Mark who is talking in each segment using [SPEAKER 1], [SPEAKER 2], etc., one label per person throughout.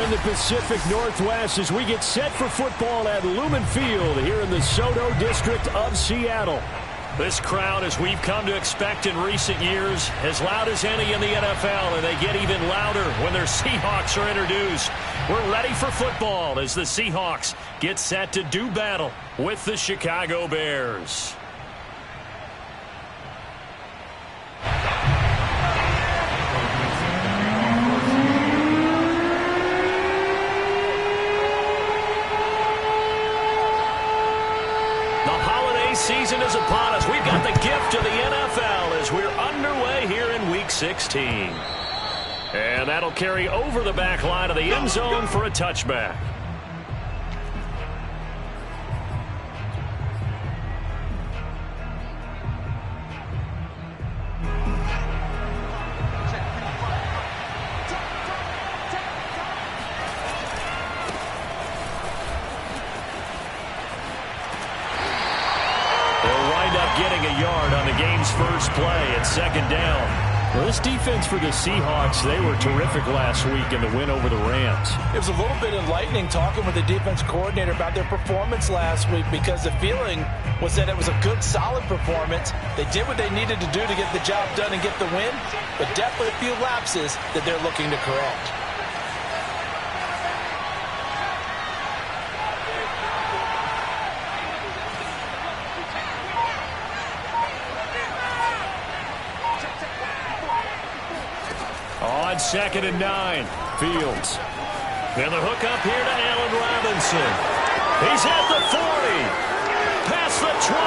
[SPEAKER 1] in the Pacific Northwest as we get set for football at Lumen Field here in the SoDo district of Seattle. This crowd, as we've come to expect in recent years, as loud as any in the NFL, and they get even louder when their Seahawks are introduced. We're ready for football as the Seahawks get set to do battle with the Chicago Bears. Season is upon us. We've got the gift of the NFL as we're underway here in Week 16. And that'll carry over the back line of the end zone for a touchback. Getting a yard on the game's first play at second down. Well, this defense for the Seahawks, they were terrific last week in the win over the Rams.
[SPEAKER 2] It was a little bit enlightening talking with the defense coordinator about their performance last week because the feeling was that it was a good, solid performance. They did what they needed to do to get the job done and get the win, but definitely a few lapses that they're looking to correct.
[SPEAKER 1] On 2nd and 9, Fields. And the hook up here to Allen Robinson. He's at the 40. Past the 20.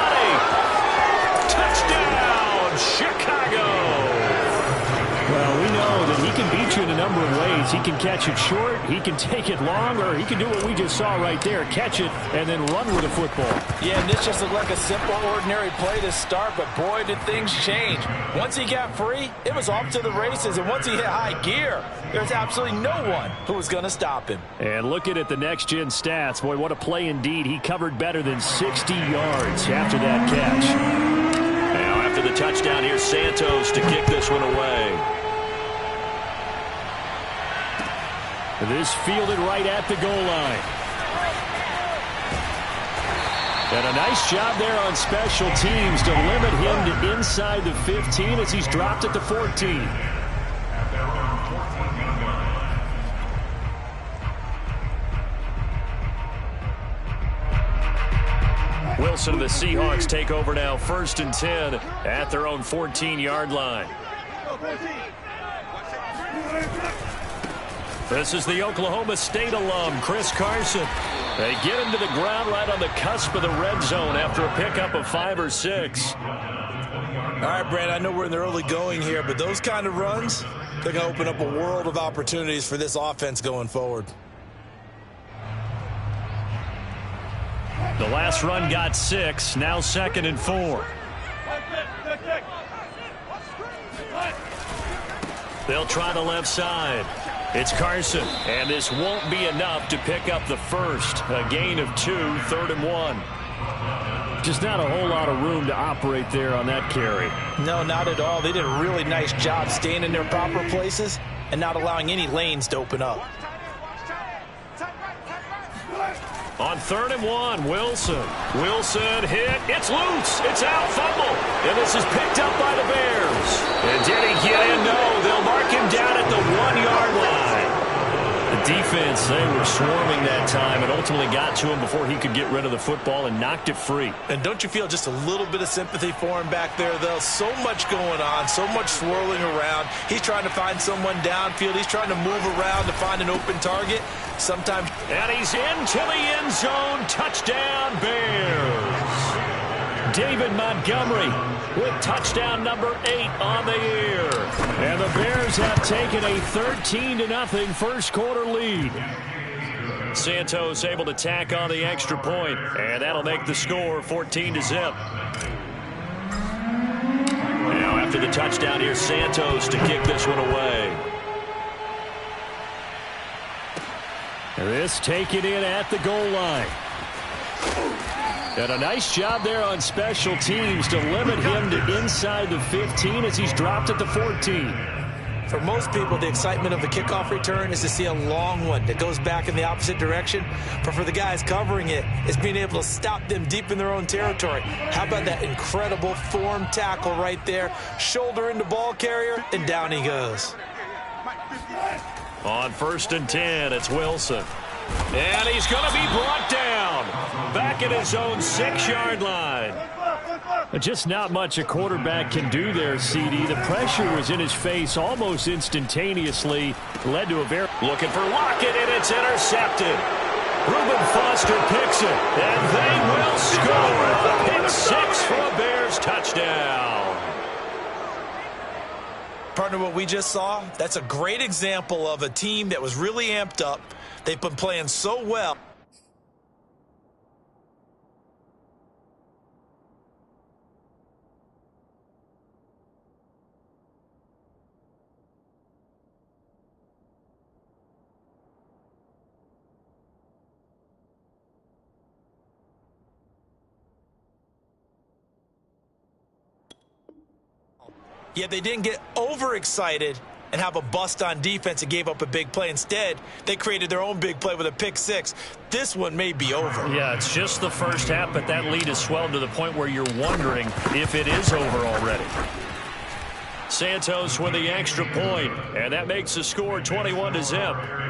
[SPEAKER 1] Touchdown, Chicago. Well, we know that he can beat you in a number of ways. He can catch it short, he can take it long, or he can do what we just saw right there, catch it and then run with the football.
[SPEAKER 2] Yeah, and this just looked like a simple, ordinary play to start, but boy, did things change. Once he got free, it was off to the races, and once he hit high gear, there's absolutely no one who was going to stop him.
[SPEAKER 1] And looking at the next-gen stats, boy, what a play indeed. He covered better than 60 yards after that catch. Now, after the touchdown, here's Santos to kick this one away. This fielded right at the goal line. And a nice job there on special teams to limit him to inside the 15 as he's dropped at the 14. Wilson and the Seahawks take over now, 1st and 10 at their own 14-yard line. This is the Oklahoma State alum, Chris Carson. They get him to the ground right on the cusp of the red zone after a pickup of 5 or 6.
[SPEAKER 2] All right, Brad, I know we're in the early going here, but those kind of runs, they're going to open up a world of opportunities for this offense going forward.
[SPEAKER 1] The last run got 6, now 2nd and 4. They'll try the left side. It's Carson, and this won't be enough to pick up the first. A gain of 2, 3rd and 1. Just not a whole lot of room to operate there on that carry.
[SPEAKER 2] No, not at all. They did a really nice job staying in their proper places and not allowing any lanes to open up.
[SPEAKER 1] On 3rd and 1, Wilson. Wilson hit. It's loose. It's out. Fumble. And this is picked up by the Bears. And did he get in? No. They'll mark him down at the 1-yard line. The defense, they were swarming that time and ultimately got to him before he could get rid of the football and knocked it free.
[SPEAKER 2] And don't you feel just a little bit of sympathy for him back there, though? So much going on, so much swirling around. He's trying to find someone downfield. He's trying to move around to find an open target. Sometimes.
[SPEAKER 1] And he's into the end zone. Touchdown, Bears. David Montgomery with touchdown number 8 on the year. And the Bears have taken a 13-0 first quarter lead. Santos able to tack on the extra point, and that'll make the score 14-0. Now after the touchdown, here's Santos to kick this one away. This taken in at the goal line. And a nice job there on special teams to limit him to inside the 15 as he's dropped at the 14.
[SPEAKER 2] For most people, the excitement of a kickoff return is to see a long one that goes back in the opposite direction. But for the guys covering it, it's being able to stop them deep in their own territory. How about that incredible form tackle right there? Shoulder into ball carrier, and down he goes.
[SPEAKER 1] On 1st and 10, it's Wilson. And he's going to be brought down. Back at his own 6-yard line. Just not much a quarterback can do there, CD. The pressure was in his face almost instantaneously. Led to a very... Looking for Lockett, and it's intercepted. Reuben Foster picks it, and they will score. A pick 6 for a Bears touchdown.
[SPEAKER 2] Partner, what we just saw, that's a great example of a team that was really amped up. They've been playing so well. Yet they didn't get overexcited and have a bust on defense and gave up a big play. Instead, they created their own big play with a pick 6. This one may be over.
[SPEAKER 1] Yeah, it's just the first half, but that lead has swelled to the point where you're wondering if it is over already. Santos with the extra point, and that makes the score 21-0.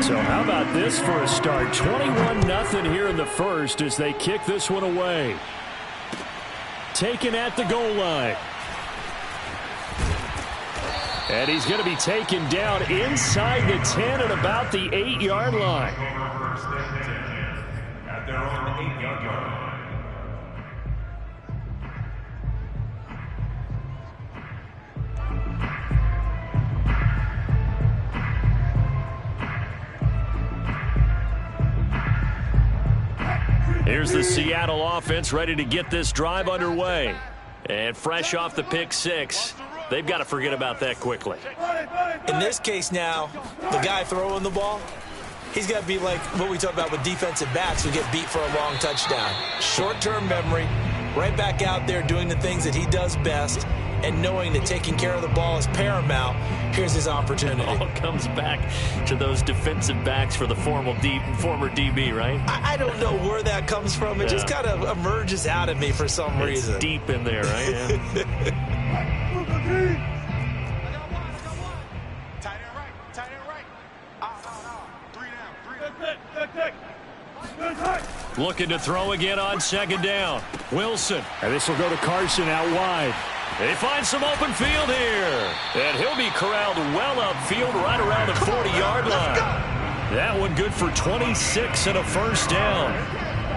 [SPEAKER 1] So how about this for a start? 21-0 here in the first as they kick this one away. Taken at the goal line. And he's going to be taken down inside the 10 at about the 8-yard line.
[SPEAKER 3] At their own 8-yard line.
[SPEAKER 1] Here's the Seattle offense ready to get this drive underway. And fresh off the pick 6, they've got to forget about that quickly.
[SPEAKER 2] In this case now, the guy throwing the ball, he's got to be like what we talk about with defensive backs who get beat for a long touchdown. Short-term memory, right back out there doing the things that he does best, and knowing that taking care of the ball is paramount. Here's his opportunity.
[SPEAKER 1] All comes back to those defensive backs for the former DB, right?
[SPEAKER 2] I don't know where that comes from. It just kind of emerges out of me for some reason.
[SPEAKER 1] It's deep in there, right?
[SPEAKER 3] Yeah.
[SPEAKER 1] Looking to throw again on 2nd down. Wilson. And this will go to Carson out wide. They find some open field here. And he'll be corralled well upfield right around the 40-yard line. That one good for 26 and a first down.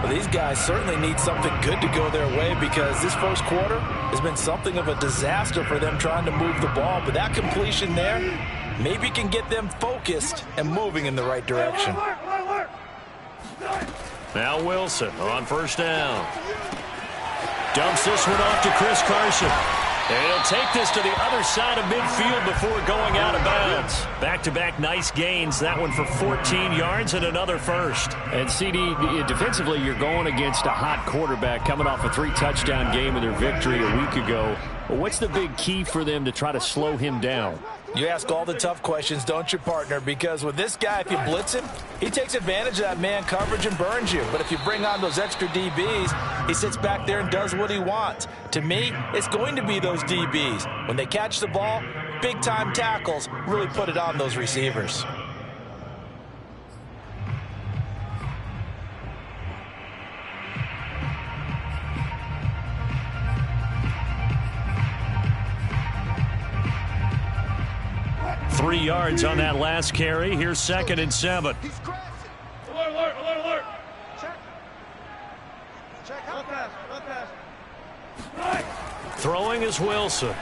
[SPEAKER 2] Well, these guys certainly need something good to go their way because this first quarter has been something of a disaster for them trying to move the ball. But that completion there maybe can get them focused and moving in the right direction.
[SPEAKER 1] Now Wilson on 1st down. Dumps this one off to Chris Carson. And he'll take this to the other side of midfield before going out of bounds. Back-to-back nice gains. That one for 14 yards and another first. And CD, defensively, you're going against a hot quarterback coming off a 3-touchdown game in their victory a week ago. Well, what's the big key for them to try to slow him down?
[SPEAKER 2] You ask all the tough questions, don't you, partner? Because with this guy, if you blitz him, he takes advantage of that man coverage and burns you. But if you bring on those extra DBs, he sits back there and does what he wants. To me, it's going to be those DBs. When they catch the ball, big-time tackles really put it on those receivers.
[SPEAKER 1] Three yards on that last carry. Here's 2nd and 7.
[SPEAKER 3] Alert. Check. Not pass.
[SPEAKER 1] Throwing is Wilson.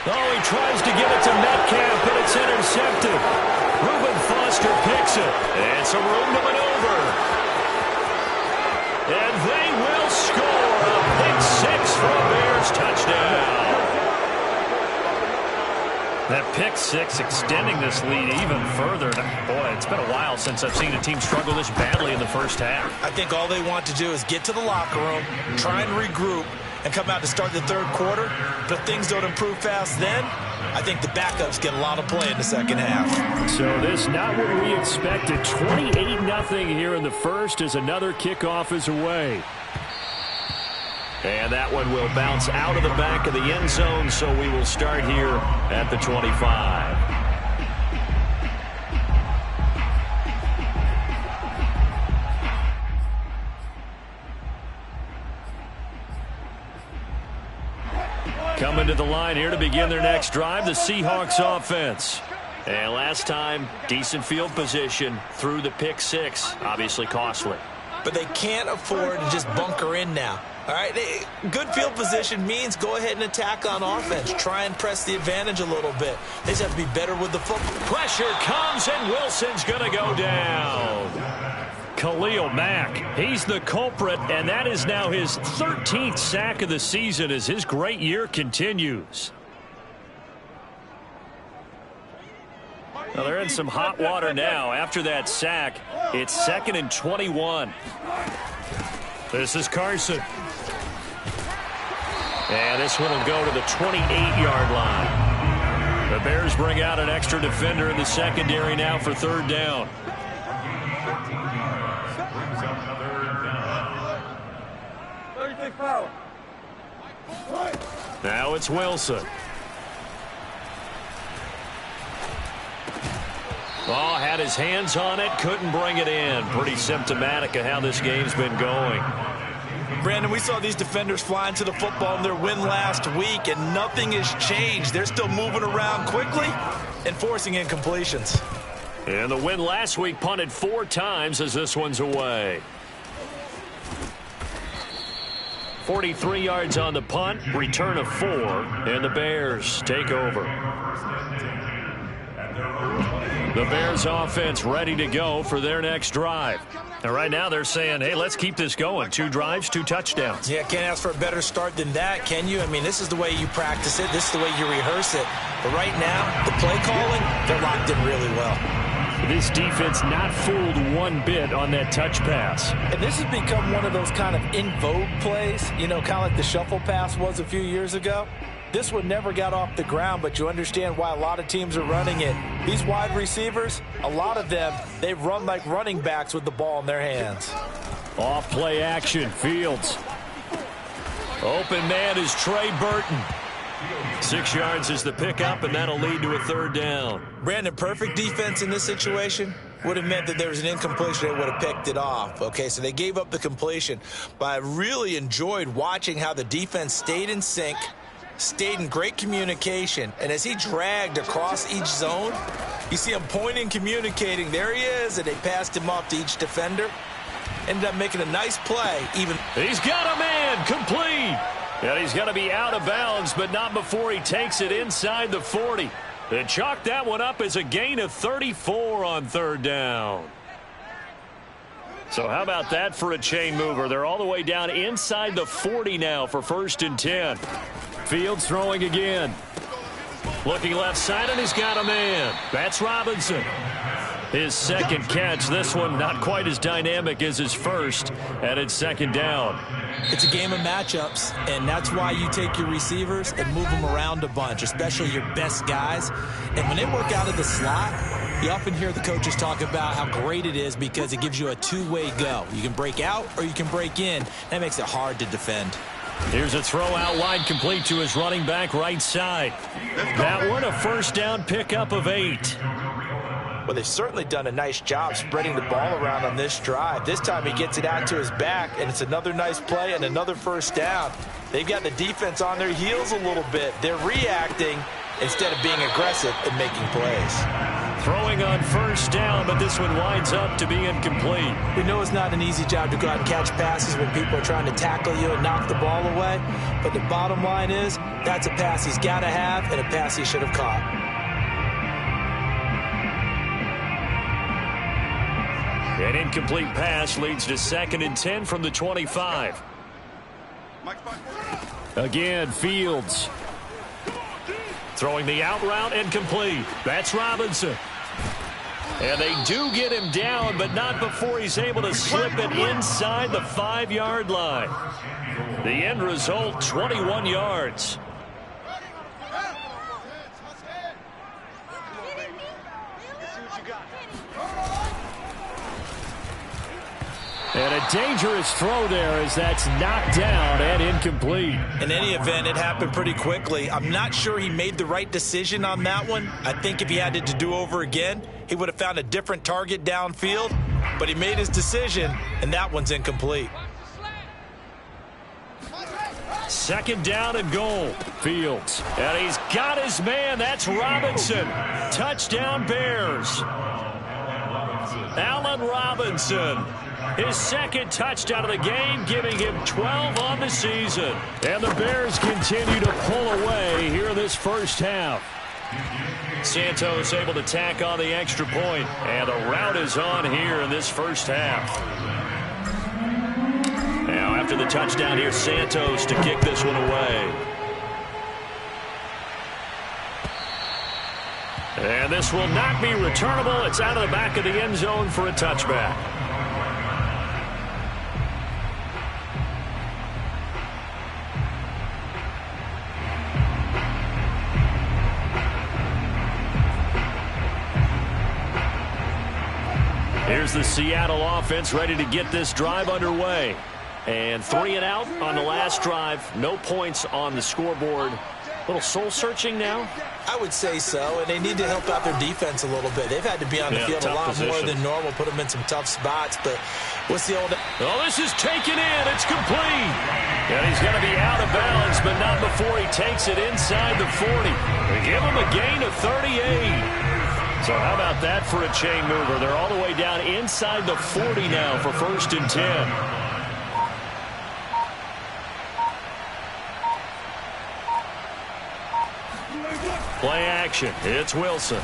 [SPEAKER 1] Oh, he tries to give it to Metcalf, but it's intercepted. Reuben Foster picks it. And some room to maneuver. And they will score a pick 6 for a Bears touchdown. That pick six, extending this lead even further. Boy, it's been a while since I've seen a team struggle this badly in the first half.
[SPEAKER 2] I think all they want to do is get to the locker room, try and regroup, and come out to start the third quarter. But if things don't improve fast then, I think the backups get a lot of play in the second half.
[SPEAKER 1] So this not what we expected. 28-0 here in the first as another kickoff is away. And that one will bounce out of the back of the end zone, so we will start here at the 25. Coming to the line here to begin their next drive, the Seahawks offense. And last time, decent field position through the pick six, obviously costly.
[SPEAKER 2] But they can't afford to just bunker in now. All right, good field position means go ahead and attack on offense. Try and press the advantage a little bit. They just have to be better with the football.
[SPEAKER 1] Pressure comes, and Wilson's going to go down. Khalil Mack, he's the culprit, and that is now his 13th sack of the season as his great year continues. Well, they're in some hot water now. After that sack, it's 2nd and 21. This is Carson. And this one will go to the 28-yard line. The Bears bring out an extra defender in the secondary now for third down. Now it's Wilson. Oh, had his hands on it, couldn't bring it in. Pretty symptomatic of how this game's been going.
[SPEAKER 2] Brandon, we saw these defenders flying to the football in their win last week, and nothing has changed. They're still moving around quickly and forcing incompletions.
[SPEAKER 1] And the win last week punted 4 times as this one's away. 43 yards on the punt, return of 4, and the Bears take over. The Bears offense ready to go for their next drive. And right now they're saying, hey, let's keep this going. 2 drives, 2 touchdowns.
[SPEAKER 2] Yeah, can't ask for a better start than that, can you? I mean, this is the way you practice it. This is the way you rehearse it. But right now, the play calling, they're locked in really well.
[SPEAKER 1] This defense not fooled one bit on that touch pass.
[SPEAKER 2] And this has become one of those kind of in vogue plays, you know, kind of like the shuffle pass was a few years ago. This one never got off the ground, but you understand why a lot of teams are running it. These wide receivers, a lot of them, they run like running backs with the ball in their hands.
[SPEAKER 1] Off play action, Fields. Open man is Trey Burton. 6 yards is the pickup, and that'll lead to a third down.
[SPEAKER 2] Brandon, perfect defense in this situation would have meant that there was an incompletion. They would have picked it off. Okay, so they gave up the completion. But I really enjoyed watching how the defense stayed in sync, stayed in great communication, and as he dragged across each zone, you see him pointing, communicating. There he is, and they passed him off to each defender. Ended up making a nice play.
[SPEAKER 1] He's got a man, complete. And he's going to be out of bounds, but not before he takes it inside the 40. They chalk that one up as a gain of 34 on third down. So how about that for a chain mover? They're all the way down inside the 40 now for 1st and 10. Fields throwing again. Looking left side, and he's got a man. That's Robinson. His second catch. This one not quite as dynamic as his first, and it's 2nd down.
[SPEAKER 2] It's a game of matchups, and that's why you take your receivers and move them around a bunch, especially your best guys. And when they work out of the slot, you often hear the coaches talk about how great it is because it gives you a two-way go. You can break out or you can break in. That makes it hard to defend.
[SPEAKER 1] Here's a throw out wide, complete to his running back right side. That one a 1st down pickup of 8.
[SPEAKER 2] Well, they've certainly done a nice job spreading the ball around on this drive. This time he gets it out to his back, and it's another nice play and another 1st down. They've got the defense on their heels a little bit. They're reacting instead of being aggressive and making plays.
[SPEAKER 1] Throwing on 1st down, but this one winds up to be incomplete.
[SPEAKER 2] We know it's not an easy job to go out and catch passes when people are trying to tackle you and knock the ball away. But the bottom line is that's a pass he's got to have and a pass he should have caught.
[SPEAKER 1] An incomplete pass leads to 2nd and 10 from the 25. Again, Fields. Throwing the out route and complete. That's Robinson. And they do get him down, but not before he's able to slip it inside the 5-yard line. The end result, 21 yards. And a dangerous throw there as that's knocked down and incomplete.
[SPEAKER 2] In any event, it happened pretty quickly. I'm not sure he made the right decision on that one. I think if he had it to do over again, he would have found a different target downfield. But he made his decision, and that one's incomplete.
[SPEAKER 1] Second down and goal. Fields. And he's got his man. That's Robinson. Touchdown Bears. Allen Robinson. His second touchdown of the game, giving him 12 on the season. And the Bears continue to pull away here in this first half. Santos able to tack on the extra point. And the rout is on here in this first half. Now after the touchdown, here's Santos to kick this one away. And this will not be returnable. It's out of the back of the end zone for a touchback. Here's the Seattle offense ready to get this drive underway. And 3 and out on the last drive. No points on the scoreboard. A little soul-searching now?
[SPEAKER 2] I would say so, and they need to help out their defense a little bit. They've had to be on the field a lot more than normal, put them in some tough spots. But what's the old...
[SPEAKER 1] Oh, this is taken in. It's complete. And he's going to be out of bounds, but not before he takes it inside the 40. They give him a gain of 38. So how about that for a chain mover? They're all the way down inside the 40 now for 1st and 10. Play action. It's Wilson.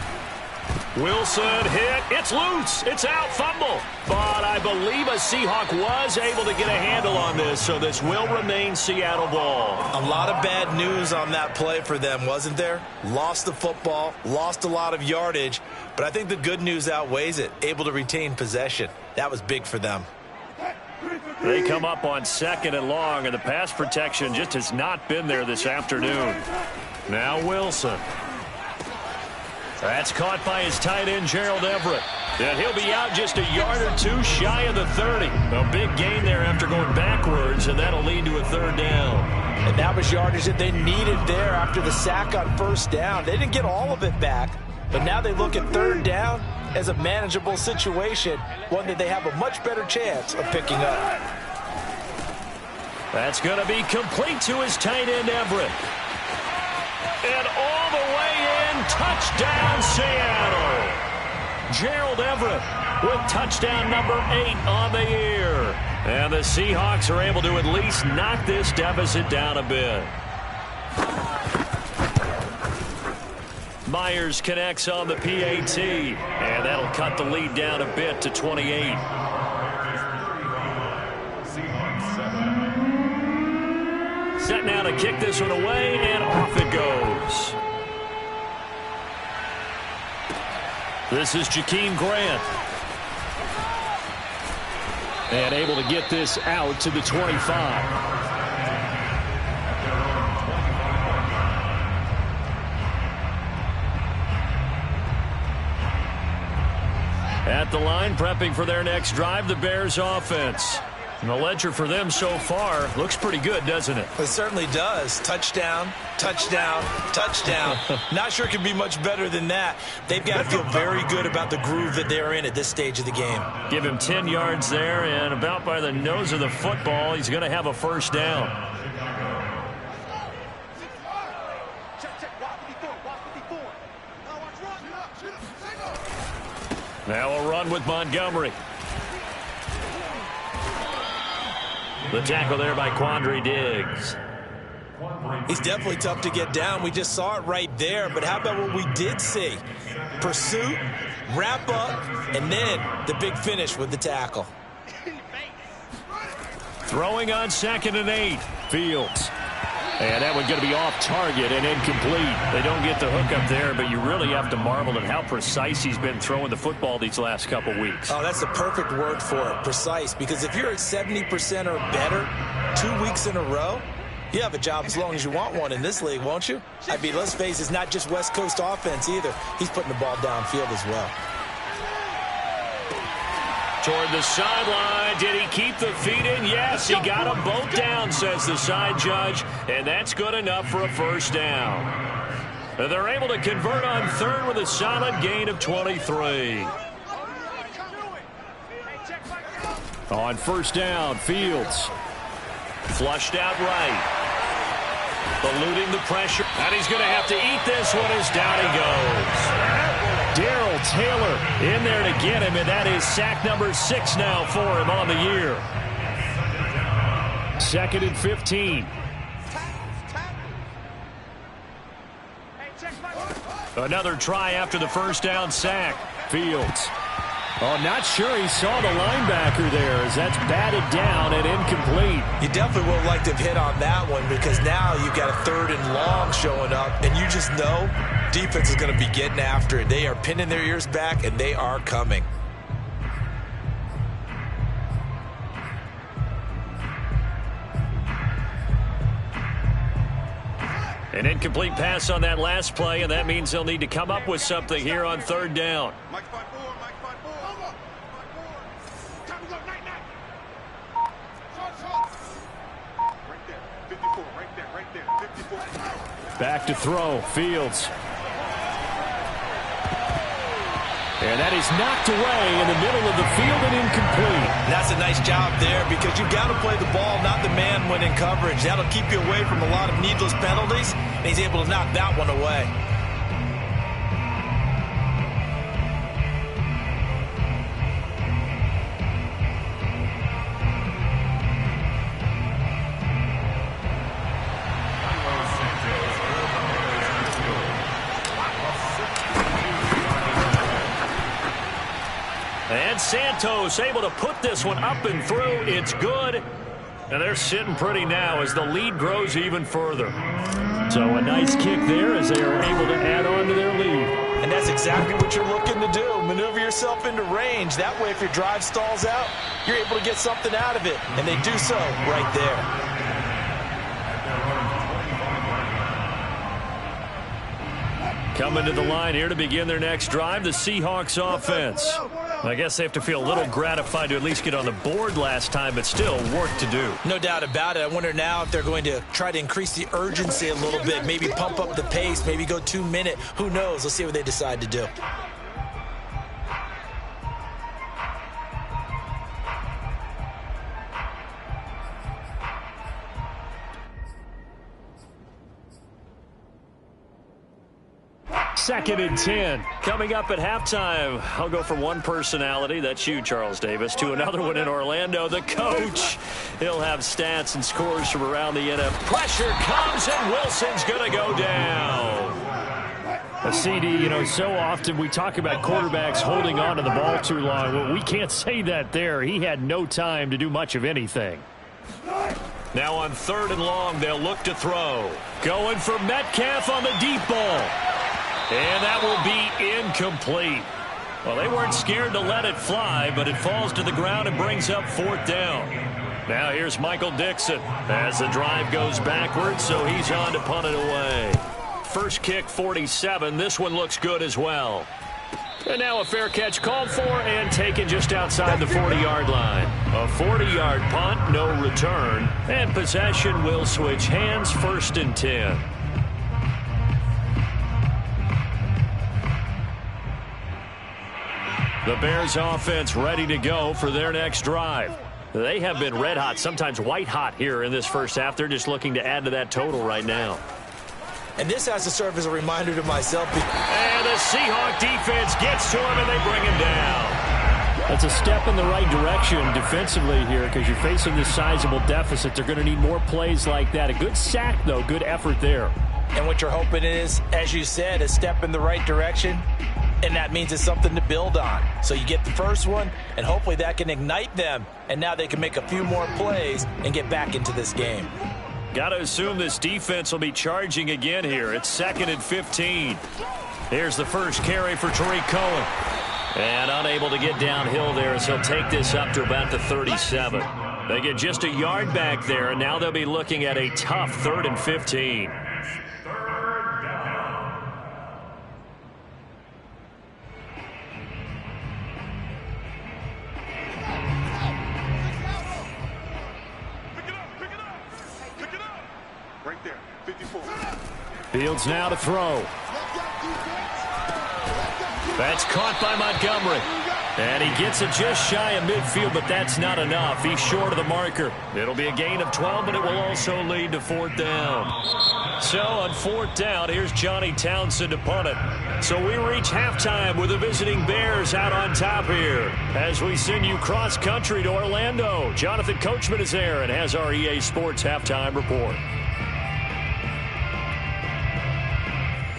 [SPEAKER 1] Wilson hit. It's loose. It's out. Fumble. But I believe a Seahawk was able to get a handle on this, so this will remain Seattle ball.
[SPEAKER 2] A lot of bad news on that play for them, wasn't there? Lost the football, lost a lot of yardage, but I think the good news outweighs it. Able to retain possession. That was big for them.
[SPEAKER 1] They come up on 2nd and long, and the pass protection just has not been there this afternoon. Now Wilson. That's caught by his tight end, Gerald Everett. And he'll be out just a yard or two shy of the 30. A big gain there after going backwards, and that'll lead to a 3rd down.
[SPEAKER 2] And that was yardage that they needed there after the sack on 1st down. They didn't get all of it back, but now they look at 3rd down as a manageable situation, one that they have a much better chance of picking up.
[SPEAKER 1] That's going to be complete to his tight end, Everett. And all the way in, touchdown Seattle. Gerald Everett with touchdown number 8 on the year. And the Seahawks are able to at least knock this deficit down a bit. Myers connects on the PAT, and that'll cut the lead down a bit to 28. Set now to kick this one away, and off it goes. This is Jakeem Grant. And able to get this out to the 25. At the line, prepping for their next drive, the Bears offense. And the ledger for them so far looks pretty good, doesn't it?
[SPEAKER 2] It certainly does. Touchdown, touchdown, touchdown. Not sure it can be much better than that. They've got to feel very good about the groove that they're in at this stage of the game.
[SPEAKER 1] Give him 10 yards there, and about by the nose of the football, he's going to have a 1st down. Now a run with Montgomery. The tackle there by Quandre Diggs.
[SPEAKER 2] He's definitely tough to get down. We just saw it right there. But how about what we did see? Pursuit, wrap up, and then the big finish with the tackle.
[SPEAKER 1] Throwing on 2nd and 8. Fields. And that one's going to be off target and incomplete. They don't get the hook up there, but you really have to marvel at how precise he's been throwing the football these last couple weeks.
[SPEAKER 2] Oh, that's the perfect word for it, precise. Because if you're at 70% or better 2 weeks in a row, you have a job as long as you want one in this league, won't you? I mean, let's face it, it's not just West Coast offense either. He's putting the ball downfield as well.
[SPEAKER 1] Toward the sideline. Did he keep the feet in? Yes, he got them both down, says the side judge, and that's good enough for a first down. They're able to convert on third with a solid gain of 23. On first down, Fields. Flushed out right. Eluding the pressure. And he's going to have to eat this one as down he goes. Darrell Taylor in there to get him, and that is sack number 6 now for him on the year. 2nd and 15. Another try after the first down sack. Fields. Oh, not sure he saw the linebacker there as that's batted down and incomplete.
[SPEAKER 2] You definitely would like to have hit on that one because now you've got a 3rd and long showing up, and you just know defense is going to be getting after it. They are pinning their ears back, and they are coming.
[SPEAKER 1] An incomplete pass on that last play, and that means they'll need to come up with something here on 3rd down. Back to throw, Fields. And that is knocked away in the middle of the field and incomplete.
[SPEAKER 2] That's a nice job there because you've got to play the ball, not the man when in coverage. That'll keep you away from a lot of needless penalties, and he's able to knock that one away.
[SPEAKER 1] And Santos able to put this one up and through. It's good. And they're sitting pretty now as the lead grows even further. So a nice kick there as they are able to add on to their lead.
[SPEAKER 2] And that's exactly what you're looking to do. Maneuver yourself into range. That way, if your drive stalls out, you're able to get something out of it. And they do so right there.
[SPEAKER 1] Coming to the line here to begin their next drive, the Seahawks offense. I guess they have to feel a little gratified to at least get on the board last time, but still work to do.
[SPEAKER 2] No doubt about it. I wonder now if they're going to try to increase the urgency a little bit, maybe pump up the pace, maybe go 2 minute. Who knows? Let's see what they decide to do.
[SPEAKER 1] Second and 10. Coming up at halftime, I'll go from one personality, that's you, Charles Davis, to another one in Orlando, the coach. He'll have stats and scores from around the NFL. Pressure comes, and Wilson's going to go down. A CD, so often we talk about quarterbacks holding on to the ball too long. Well, we can't say that there. He had no time to do much of anything. Now on 3rd and long, they'll look to throw. Going for Metcalf on the deep ball. And that will be incomplete. Well, they weren't scared to let it fly, but it falls to the ground and brings up 4th down. Now here's Michael Dixon as the drive goes backwards, so he's on to punt it away. First kick, 47. This one looks good as well. And now a fair catch called for and taken just outside the 40-yard line. A 40-yard punt, no return, and possession will switch hands, 1st and 10. The Bears offense ready to go for their next drive. They have been red hot, sometimes white hot here in this first half. They're just looking to add to that total right now.
[SPEAKER 2] And this has to serve as a reminder to myself.
[SPEAKER 1] And the Seahawk defense gets to him and they bring him down. That's a step in the right direction defensively here because you're facing this sizable deficit. They're going to need more plays like that. A good sack, though. Good effort there.
[SPEAKER 2] And what you're hoping is, as you said, a step in the right direction. And that means it's something to build on. So you get the first one, and hopefully that can ignite them. And now they can make a few more plays and get back into this game.
[SPEAKER 1] Got to assume this defense will be charging again here. It's 2nd and 15. Here's the first carry for Tariq Cohen. And unable to get downhill there as he'll take this up to about the 37. They get just a yard back there, and now they'll be looking at a tough 3rd and 15.
[SPEAKER 4] Right there, 54.
[SPEAKER 1] Fields now to throw. That's caught by Montgomery. And he gets it just shy of midfield, but that's not enough. He's short of the marker. It'll be a gain of 12, but it will also lead to 4th down. So on 4th down, here's Johnny Townsend to punt it. So we reach halftime with the visiting Bears out on top here. As we send you cross-country to Orlando, Jonathan Coachman is there and has our EA Sports halftime report.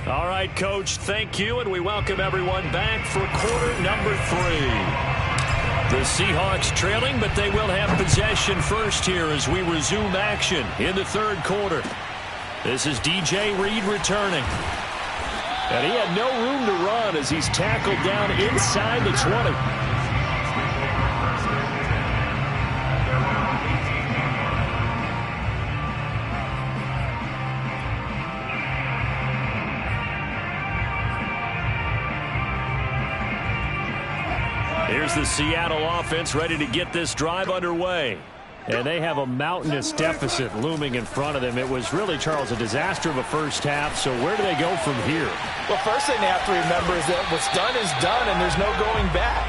[SPEAKER 1] All right, Coach, thank you, and we welcome everyone back for quarter number 3. The Seahawks trailing, but they will have possession first here as we resume action in the 3rd quarter. This is DJ Reed returning. And he had no room to run as he's tackled down inside the 20. Here's the Seattle offense ready to get this drive underway. And they have a mountainous deficit looming in front of them. It was really, Charles, a disaster of a first half. So where do they go from here?
[SPEAKER 2] Well, first thing they have to remember is that what's done is done, and there's no going back.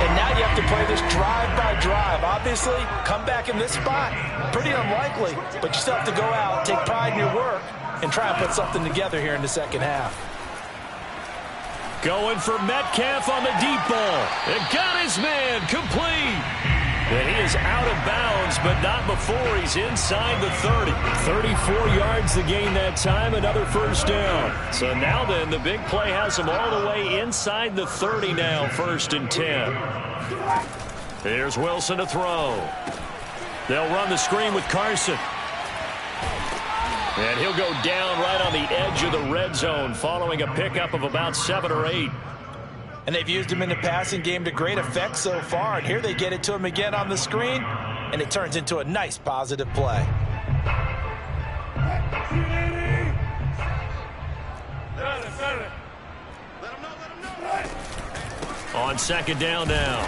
[SPEAKER 2] And now you have to play this drive by drive. Obviously, come back in this spot, pretty unlikely. But you still have to go out, take pride in your work, and try and put something together here in the second half.
[SPEAKER 1] Going for Metcalf on the deep ball. And got his man complete. And he is out of bounds, but not before he's inside the 30. 34 yards to gain that time, another first down. So now then, the big play has him all the way inside the 30 now, 1st and 10. Here's Wilson to throw. They'll run the screen with Carson. And he'll go down right on the edge of the red zone following a pickup of about 7 or 8.
[SPEAKER 2] And they've used him in the passing game to great effect so far. And here they get it to him again on the screen, and it turns into a nice positive play.
[SPEAKER 1] On 2nd down now,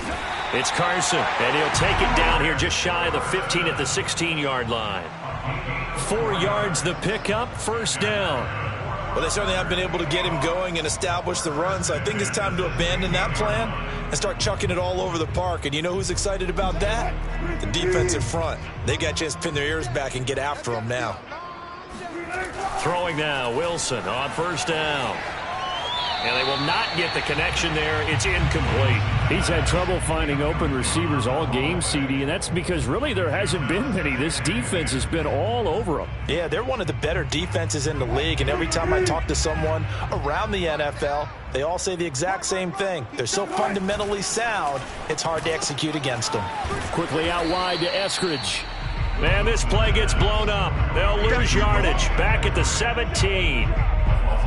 [SPEAKER 1] it's Carson, and he'll take it down here just shy of the 15 at the 16-yard line. 4 yards the pickup, 1st down.
[SPEAKER 2] Well, they certainly haven't been able to get him going and establish the run, so I think it's time to abandon that plan and start chucking it all over the park. And you know who's excited about that? The defensive front. They got a chance to pin their ears back and get after him now.
[SPEAKER 1] Throwing now, Wilson on 1st down. And they will not get the connection there. It's incomplete. He's had trouble finding open receivers all game, CD, and that's because really there hasn't been many. This defense has been all over them.
[SPEAKER 2] Yeah, they're one of the better defenses in the league, and every time I talk to someone around the NFL, they all say the exact same thing. They're so fundamentally sound, it's hard to execute against them.
[SPEAKER 1] Quickly out wide to Eskridge. Man, this play gets blown up. They'll lose yardage. Back at the 17.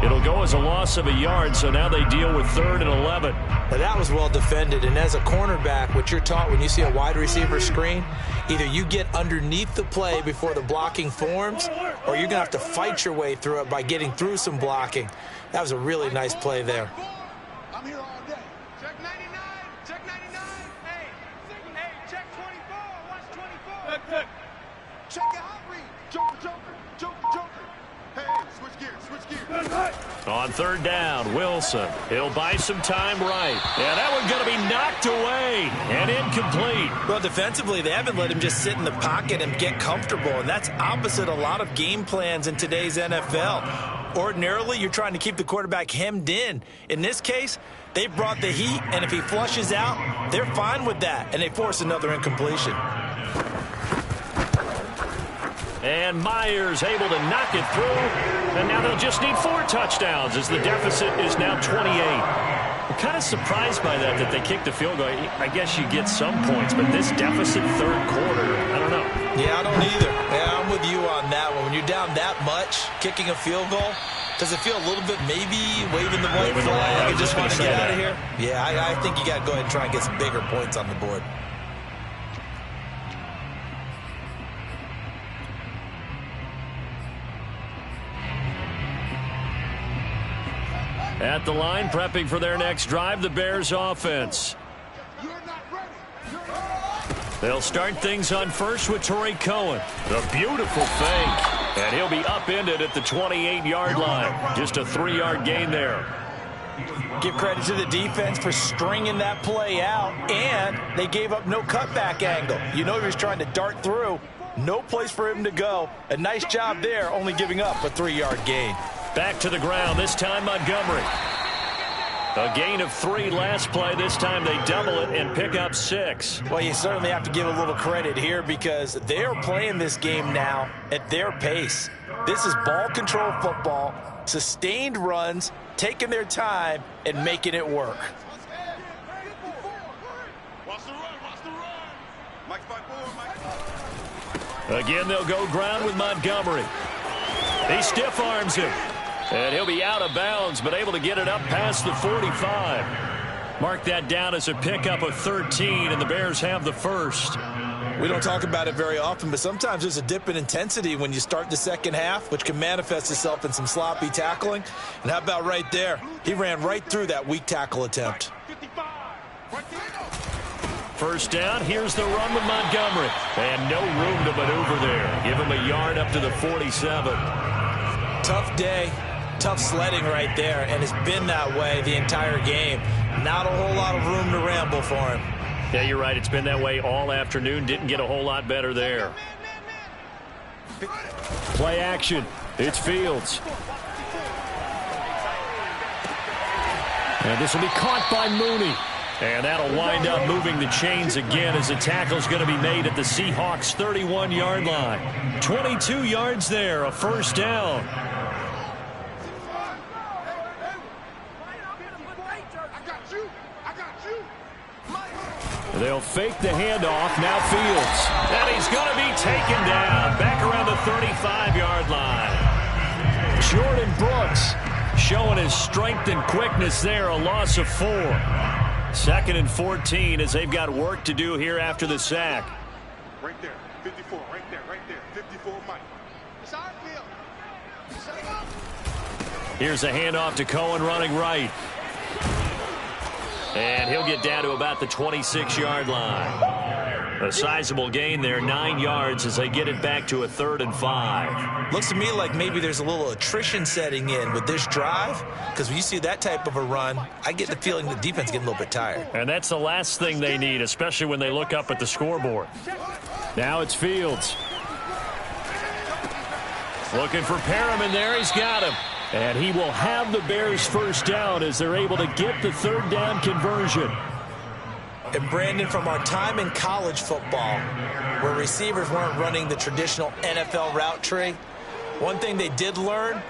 [SPEAKER 1] It'll go as a loss of a yard, so now they deal with 3rd and 11.
[SPEAKER 2] Now that was well defended, and as a cornerback, what you're taught when you see a wide receiver screen, either you get underneath the play before the blocking forms, or you're going to have to fight your way through it by getting through some blocking. That was a really nice play there.
[SPEAKER 4] I'm here all day.
[SPEAKER 5] Check 99, check 99. Hey, check 24, watch 24.
[SPEAKER 4] Check it out, Reed. Joker. Hey, switch gears.
[SPEAKER 1] On 3rd down, Wilson. He'll buy some time right. Yeah, that one's going to be knocked away and incomplete.
[SPEAKER 2] Well, defensively, they haven't let him just sit in the pocket and get comfortable, and that's opposite a lot of game plans in today's NFL. Ordinarily, you're trying to keep the quarterback hemmed in. In this case, they brought the heat, and if he flushes out, they're fine with that, and they force another incompletion.
[SPEAKER 1] And Myers able to knock it through. And now they'll just need 4 touchdowns as the deficit is now 28. I'm kind of surprised by that they kicked the field goal. I guess you get some points, but this deficit 3rd quarter, I don't know.
[SPEAKER 2] Yeah, I don't either. Yeah, I'm with you on that one. When you're you're down that much, kicking a field goal, does it feel a little bit maybe waving the white flag and just want to get out of here? Yeah, I think you got to go ahead and try and get some bigger points on the board.
[SPEAKER 1] At the line, prepping for their next drive, the Bears offense. They'll start things on first with Torrey Cohen. The beautiful fake. And he'll be upended at the 28-yard line. Just a 3-yard gain there.
[SPEAKER 2] Give credit to the defense for stringing that play out, and they gave up no cutback angle. You know he was trying to dart through. No place for him to go. A nice job there, only giving up a 3-yard gain.
[SPEAKER 1] Back to the ground, this time Montgomery. A gain of 3 last play. This time they double it and pick up 6.
[SPEAKER 2] Well, you certainly have to give a little credit here because they're playing this game now at their pace. This is ball control football, sustained runs, taking their time and making it work.
[SPEAKER 4] Watch the run, watch the run. Mike's by 4, Mike.
[SPEAKER 1] Again, they'll go ground with Montgomery. He stiff arms him. And he'll be out of bounds, but able to get it up past the 45. Mark that down as a pickup of 13, and the Bears have the first.
[SPEAKER 2] We don't talk about it very often, but sometimes there's a dip in intensity when you start the second half, which can manifest itself in some sloppy tackling. And how about right there? He ran right through that weak tackle attempt.
[SPEAKER 1] First down, here's the run with Montgomery. And no room to maneuver there. Give him a yard up to the 47.
[SPEAKER 2] Tough day. Tough sledding right there, and it's been that way the entire game. Not a whole lot of room to ramble for him.
[SPEAKER 1] Yeah, you're right. It's been that way all afternoon. Didn't get a whole lot better there. Play action. It's Fields. And this will be caught by Mooney. And that'll wind up moving the chains again as the tackle's going to be made at the Seahawks' 31-yard line. 22 yards there, a first down. They'll fake the handoff. Now Fields. And he's going to be taken down. Back around the 35-yard line. Jordan Brooks showing his strength and quickness there. A loss of 4. 2nd and 14 as they've got work to do here after the sack.
[SPEAKER 4] Right there. 54. Right there. Right there. 54, Mike.
[SPEAKER 5] It's our field.
[SPEAKER 1] Here's a handoff to Cohen running right. And he'll get down to about the 26-yard line. A sizable gain there, 9 yards as they get it back to a 3rd and 5.
[SPEAKER 2] Looks to me like maybe there's a little attrition setting in with this drive, because when you see that type of a run, I get the feeling the defense getting a little bit tired.
[SPEAKER 1] And that's the last thing they need, especially when they look up at the scoreboard. Now it's Fields. Looking for Perriman there. He's got him. And he will have the Bears first down as they're able to get the 3rd down conversion.
[SPEAKER 2] And Brandon, from our time in college football, where receivers weren't running the traditional NFL route tree, one thing they did learn,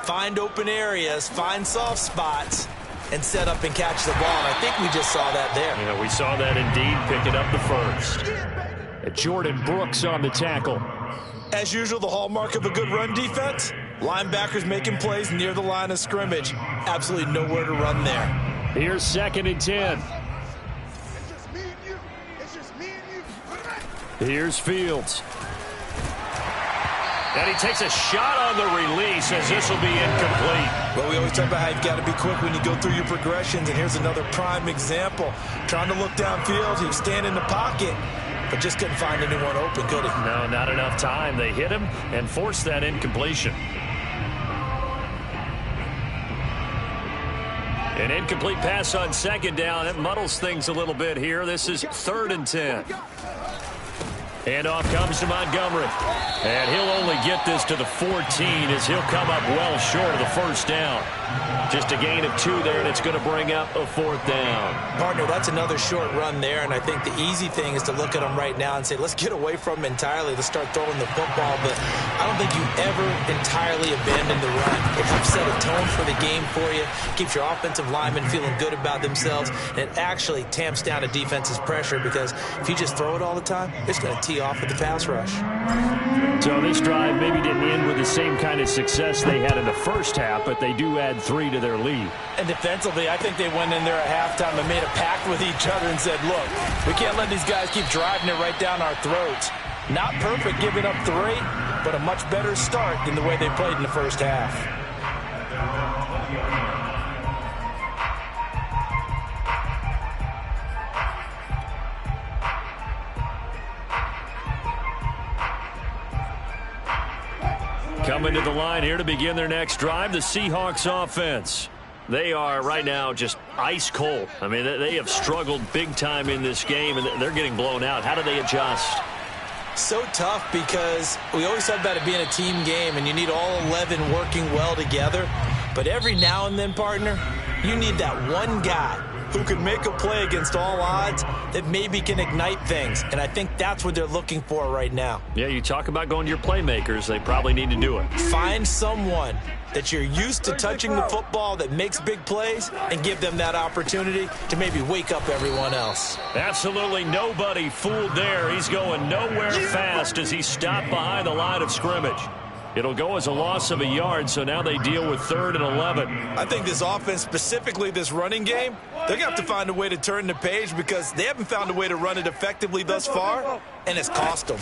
[SPEAKER 2] find open areas, find soft spots, and set up and catch the ball. And I think we just saw that there.
[SPEAKER 1] Yeah, we saw that indeed, picking up the first. Jordan Brooks on the tackle.
[SPEAKER 2] As usual, the hallmark of a good run defense, linebackers making plays near the line of scrimmage. Absolutely nowhere to run there.
[SPEAKER 1] Here's 2nd and 10.
[SPEAKER 4] It's just me and you. It's just me and you.
[SPEAKER 1] Here's Fields. And he takes a shot on the release as this will be incomplete.
[SPEAKER 2] Well, we always talk about how you've got to be quick when you go through your progressions, and here's another prime example. Trying to look downfield, he was standing in the pocket, but just couldn't find anyone open, could he?
[SPEAKER 1] No, not enough time. They hit him and forced that incompletion. An incomplete pass on 2nd down. It muddles things a little bit here. This is 3rd and 10. Handoff comes to Montgomery. And he'll only get this to the 14 as he'll come up well short of the first down. Just a gain of 2 there, and it's going to bring up a 4th down.
[SPEAKER 2] Partner, that's another short run there, and I think the easy thing is to look at him right now and say, let's get away from him entirely. Let's start throwing the football, but I don't think you ever entirely abandon the run. It helps set a tone for the game for you, keeps your offensive linemen feeling good about themselves, and it actually tamps down a defense's pressure because if you just throw it all the time, it's going to tee tee off with the pass rush.
[SPEAKER 1] So this drive maybe didn't end with the same kind of success they had in the first half, but they do add 3 to their lead.
[SPEAKER 2] And defensively, I think they went in there at halftime and made a pact with each other and said, look, we can't let these guys keep driving it right down our throats. Not perfect giving up 3, but a much better start than the way they played in the first half.
[SPEAKER 1] Coming to the line here to begin their next drive, the Seahawks offense. They are right now just ice cold. I mean, they have struggled big time in this game, and they're getting blown out. How do they adjust?
[SPEAKER 2] So tough because we always talk about it being a team game, and you need all 11 working well together. But every now and then, partner, you need that one guy who can make a play against all odds that maybe can ignite things. And I think that's what they're looking for right now.
[SPEAKER 1] Yeah, you talk about going to your playmakers. They probably need to do it.
[SPEAKER 2] Find someone that you're used to touching the football that makes big plays and give them that opportunity to maybe wake up everyone else.
[SPEAKER 1] Absolutely nobody fooled there. He's going nowhere fast as he stopped behind the line of scrimmage. It'll go as a loss of a yard, so now they deal with 3rd and 11.
[SPEAKER 2] I think this offense, specifically this running game, they're going to have to find a way to turn the page because they haven't found a way to run it effectively thus far, and it's cost them.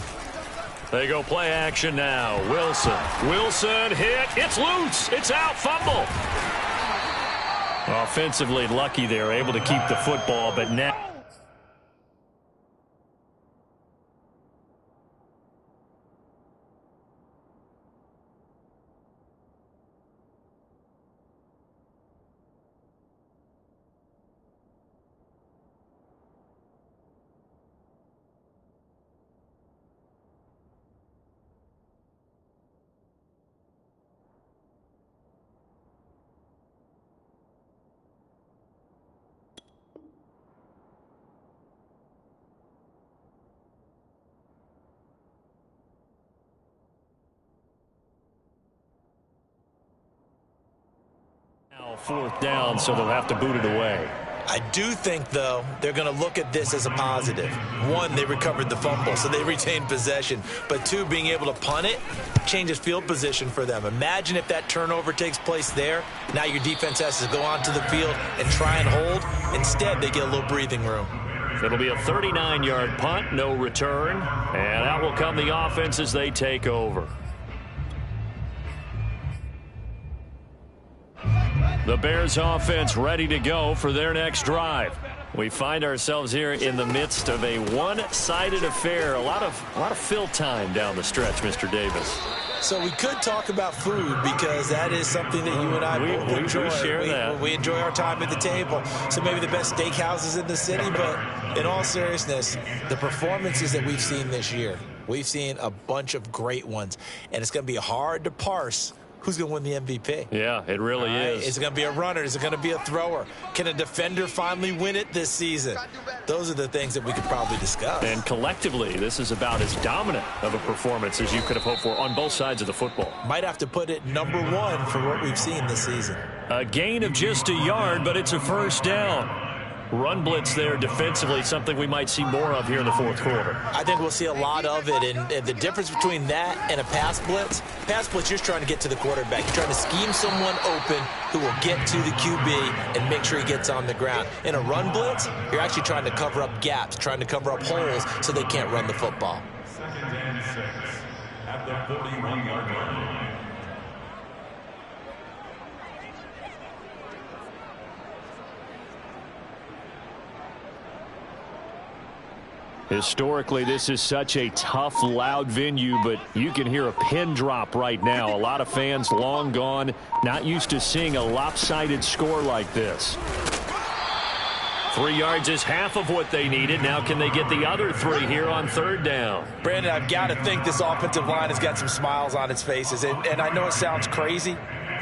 [SPEAKER 1] They go play action now. Wilson hit. It's loose. It's out. Fumble. Offensively lucky they're able to keep the football, but now. Now 4th down, so they'll have to boot it away.
[SPEAKER 2] I do think, though, they're going to look at this as a positive. 1, they recovered the fumble, so they retained possession. But 2, being able to punt it changes field position for them. Imagine if that turnover takes place there. Now your defense has to go onto the field and try and hold. Instead, they get a little breathing room.
[SPEAKER 1] It'll be a 39-yard punt, no return. And out will come the offense as they take over. The Bears offense ready to go for their next drive. We find ourselves here in the midst of a one-sided affair. A lot of fill time down the stretch, Mr. Davis.
[SPEAKER 2] So we could talk about food because that is something that you and I both enjoy.
[SPEAKER 1] We share that.
[SPEAKER 2] We enjoy our time at the table. So maybe the best steakhouses in the city, but in all seriousness, the performances that we've seen this year, we've seen a bunch of great ones, and it's going to be hard to parse who's going to win the MVP.
[SPEAKER 1] Yeah, it really is.
[SPEAKER 2] Is it going to be a runner? Is it going to be a thrower? Can a defender finally win it this season? Those are the things that we could probably discuss.
[SPEAKER 1] And collectively, this is about as dominant of a performance as you could have hoped for on both sides of the football.
[SPEAKER 2] Might have to put it number 1 for what we've seen this season.
[SPEAKER 1] A gain of just a yard, but it's a 1st down. Run blitz there defensively, something we might see more of here in the 4th quarter.
[SPEAKER 2] I think we'll see a lot of it, and the difference between that and a pass blitz, you're just trying to get to the quarterback. You're trying to scheme someone open who will get to the QB and make sure he gets on the ground. In a run blitz, you're actually trying to cover up gaps, trying to cover up holes so they can't run the football.
[SPEAKER 3] 2nd and 6 at the 41-yard line.
[SPEAKER 1] Historically, this is such a tough, loud venue, but you can hear a pin drop right now. A lot of fans long gone, not used to seeing a lopsided score like this. 3 yards is half of what they needed. Now can they get the other 3 here on 3rd down?
[SPEAKER 2] Brandon, I've got to think this offensive line has got some smiles on its faces, and I know it sounds crazy,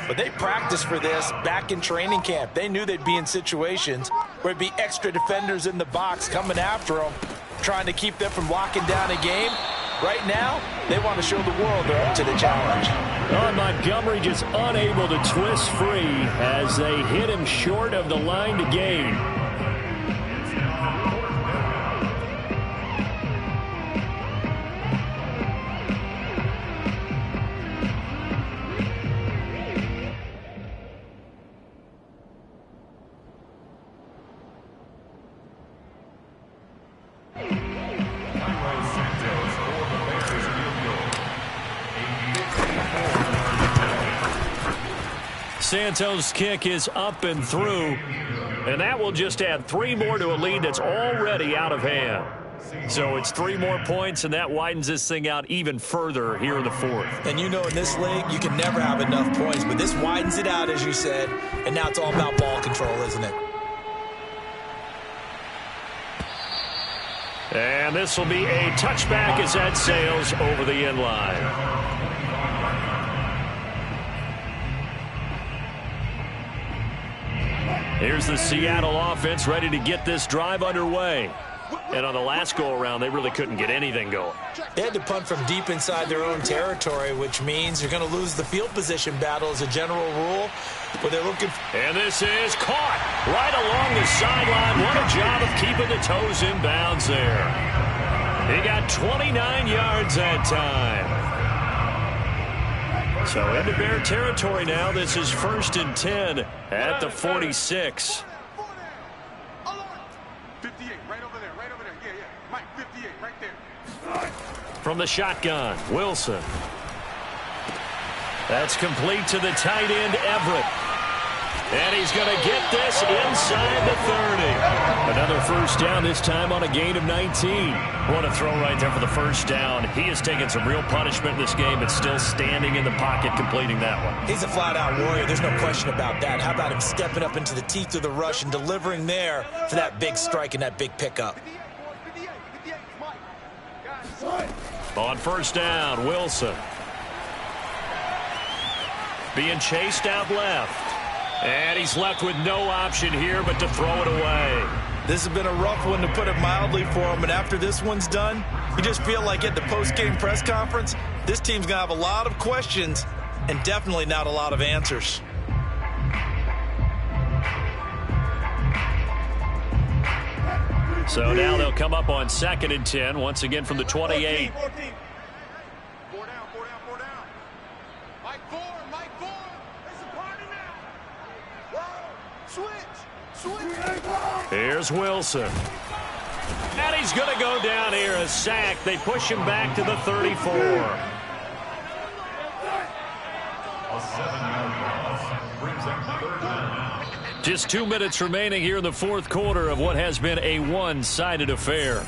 [SPEAKER 2] but they practiced for this back in training camp. They knew they'd be in situations where it'd be extra defenders in the box coming after them, trying to keep them from locking down a game. Right now, they want to show the world they're up to the challenge.
[SPEAKER 1] Montgomery just unable to twist free as they hit him short of the line to gain. Santos' kick is up and through, and that will just add 3 more to a lead that's already out of hand. So it's 3 more points, and that widens this thing out even further here in the fourth.
[SPEAKER 2] And you know in this league, you can never have enough points, but this widens it out, as you said, and now it's all about ball control, isn't it?
[SPEAKER 1] And this will be a touchback as that sails over the end line. Here's the Seattle offense ready to get this drive underway. And on the last go-around, they really couldn't get anything going.
[SPEAKER 2] They had to punt from deep inside their own territory, which means you're going to lose the field position battle as a general rule. But they're looking.
[SPEAKER 1] And this is caught right along the sideline. What a job of keeping the toes in bounds there. He got 29 yards that time. So into Bear territory now. This is 1st and 10 at the 46.
[SPEAKER 5] 58, right over there, right over there. Yeah, yeah. Mike, 58, right there.
[SPEAKER 1] From the shotgun, Wilson. That's complete to the tight end, Everett. And he's going to get this inside the 30. Another first down, this time on a gain of 19. What a throw right there for the first down. He has taken some real punishment in this game, but still standing in the pocket, completing that one.
[SPEAKER 2] He's a flat-out warrior. There's no question about that. How about him stepping up into the teeth of the rush and delivering there for that big strike and that big pickup?
[SPEAKER 5] 58, 58, Mike.
[SPEAKER 1] On first down, Wilson. Being chased out left. And he's left with no option here but to throw it away.
[SPEAKER 2] This has been a rough one, to put it mildly, for him. And after this one's done, you just feel like at the post-game press conference, this team's going to have a lot of questions and definitely not a lot of answers.
[SPEAKER 1] So now they'll come up on 2nd and 10, once again from the 28.
[SPEAKER 5] 4 down, 4 down, 4 down. Mike 4, Mike 4. It's a party now. Whoa. Switch.
[SPEAKER 1] Here's Wilson. And he's going to go down here, a sack. They push him back to the 34.
[SPEAKER 3] A 7-yard loss brings up 3rd down.
[SPEAKER 1] Just 2 minutes remaining here in the fourth quarter of what has been a one-sided affair.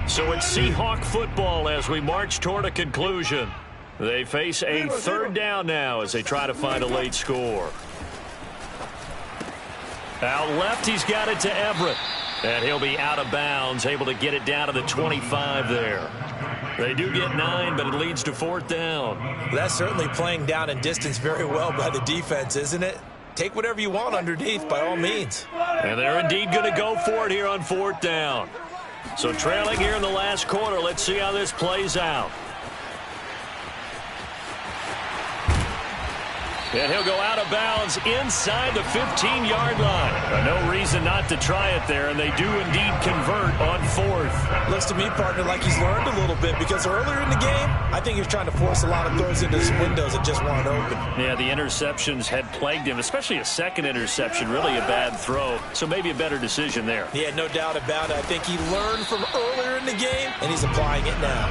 [SPEAKER 1] So it's Seahawk football as we march toward a conclusion. They face a 3rd down now as they try to find a late score. Out left, he's got it to Everett. And he'll be out of bounds, able to get it down to the 25 there. They do get 9, but it leads to 4th down.
[SPEAKER 2] That's certainly playing down in distance very well by the defense, isn't it? Take whatever you want underneath, by all means.
[SPEAKER 1] And they're indeed going to go for it here on 4th down. So trailing here in the last quarter, let's see how this plays out. And he'll go out of bounds inside the 15-yard line. No reason not to try it there, and they do indeed convert on 4th.
[SPEAKER 2] Looks to me, partner, like he's learned a little bit, because earlier in the game, I think he was trying to force a lot of throws into some windows that just weren't open.
[SPEAKER 1] Yeah, the interceptions had plagued him, especially a second interception, really a bad throw. So maybe a better decision there.
[SPEAKER 2] Yeah, no doubt about it. I think he learned from earlier in the game, and he's applying it now.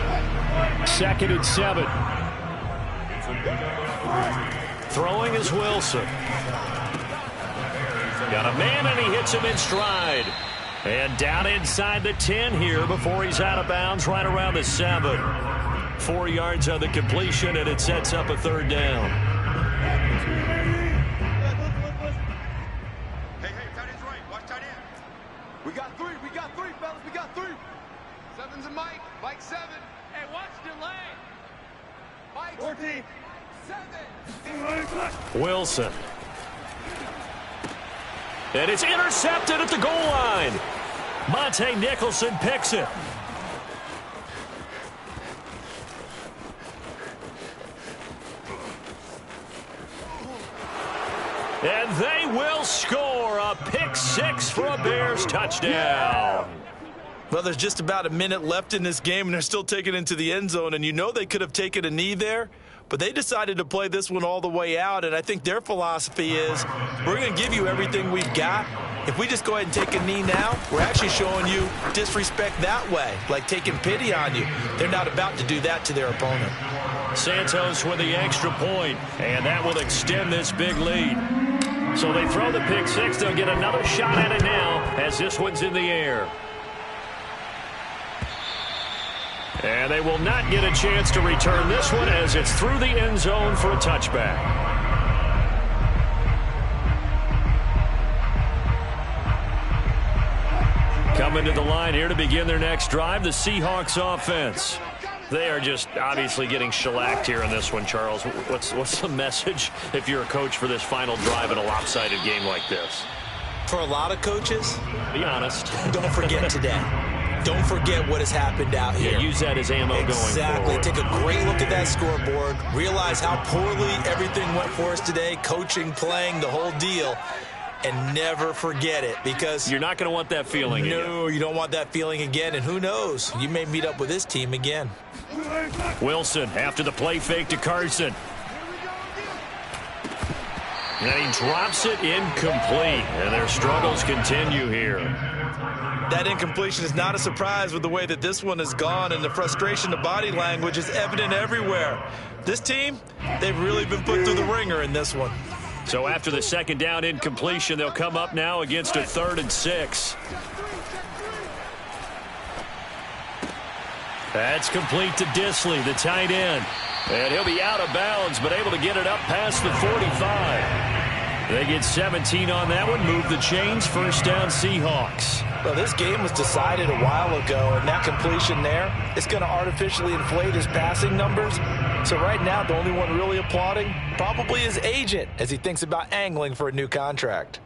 [SPEAKER 1] 2nd and 7. Throwing is Wilson. Got a man, and he hits him in stride. And down inside the 10 here before he's out of bounds, right around the 7. 4 yards on the completion, and it sets up a 3rd down.
[SPEAKER 5] Hey, tight end's right. Watch tight end. We got 3, fellas. We got 3. 7's a Mike. Mike 7. Hey, watch the lane. Mike 14. 7.
[SPEAKER 1] Wilson. And it's intercepted at the goal line. Monte Nicholson picks it. And they will score a pick 6 for a Bears touchdown.
[SPEAKER 2] Well, there's just about a minute left in this game, and they're still taking it into the end zone. And you know they could have taken a knee there, but they decided to play this one all the way out. And I think their philosophy is, we're going to give you everything we've got. If we just go ahead and take a knee now, we're actually showing you disrespect that way, like taking pity on you. They're not about to do that to their opponent.
[SPEAKER 1] Santos with the extra point, and that will extend this big lead. So they throw the pick six. They'll get another shot at it now as this one's in the air. And they will not get a chance to return this one as it's through the end zone for a touchback. Coming to the line here to begin their next drive, the Seahawks offense. They are just obviously getting shellacked here in this one, Charles. What's the message if you're a coach for this final drive in a lopsided game like this?
[SPEAKER 2] For a lot of coaches,
[SPEAKER 1] be honest.
[SPEAKER 2] Don't forget today. Don't forget what has happened out here.
[SPEAKER 1] Yeah, use that as ammo going forward.
[SPEAKER 2] Exactly. Take a great look at that scoreboard. Realize how poorly everything went for us today. Coaching, playing, the whole deal. And never forget it, because
[SPEAKER 1] you're not going to want that feeling again.
[SPEAKER 2] No, you don't want that feeling again. And who knows? You may meet up with this team again.
[SPEAKER 1] Wilson after the play fake to Carson. And he drops it incomplete. And their struggles continue here.
[SPEAKER 2] That incompletion is not a surprise with the way that this one has gone, and the frustration, the body language is evident everywhere. This team, they've really been put through the ringer in this one.
[SPEAKER 1] So after the second down incompletion, they'll come up now against a 3rd and 6. That's complete to Disley, the tight end. And he'll be out of bounds, but able to get it up past the 45. They get 17 on that one, move the chains, first down Seahawks.
[SPEAKER 2] Well, this game was decided a while ago, and that completion there is going to artificially inflate his passing numbers. So right now, the only one really applauding probably his agent as he thinks about angling for a new contract.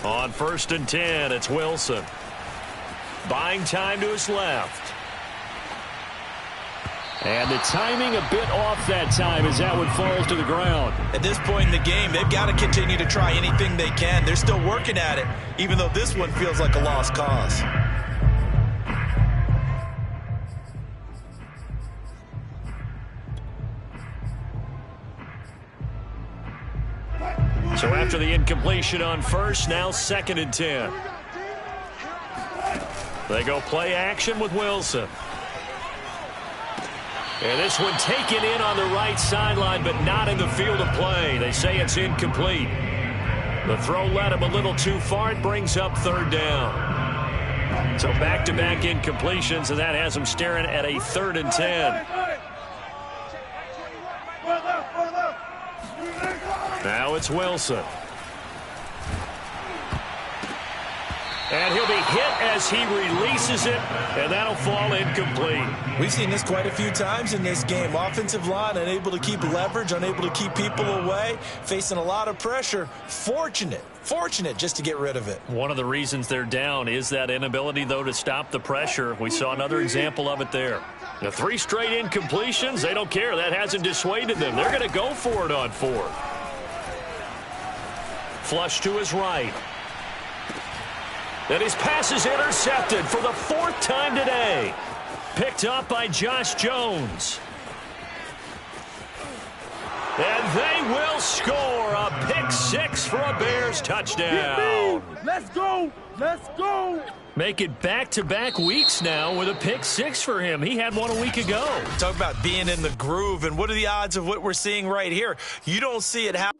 [SPEAKER 1] On 1st and 10, it's Wilson. Buying time to his left. And the timing a bit off that time as that one falls to the ground.
[SPEAKER 2] At this point in the game, they've got to continue to try anything they can. They're still working at it, even though this one feels like a lost cause.
[SPEAKER 1] So after the incompletion on first, now 2nd and 10. They go play action with Wilson. And this one taken in on the right sideline, but not in the field of play. They say it's incomplete. The throw led him a little too far. It brings up 3rd down. So back-to-back incompletions, and that has him staring at a 3rd and 10. Now it's Wilson. And he'll be hit as he releases it, and that'll fall incomplete.
[SPEAKER 2] We've seen this quite a few times in this game. Offensive line unable to keep leverage, unable to keep people away, facing a lot of pressure. Fortunate just to get rid of it.
[SPEAKER 1] One of the reasons they're down is that inability, though, to stop the pressure. We saw another example of it there. The 3 straight incompletions, they don't care. That hasn't dissuaded them. They're going to go for it on 4th. Flush to his right. And his pass is intercepted for the 4th time today. Picked up by Josh Jones. And they will score a pick 6 for a Bears touchdown.
[SPEAKER 6] Let's go. Let's go.
[SPEAKER 1] Make it back-to-back weeks now with a pick 6 for him. He had one a week ago.
[SPEAKER 2] Talk about being in the groove, and what are the odds of what we're seeing right here? You don't see it happen.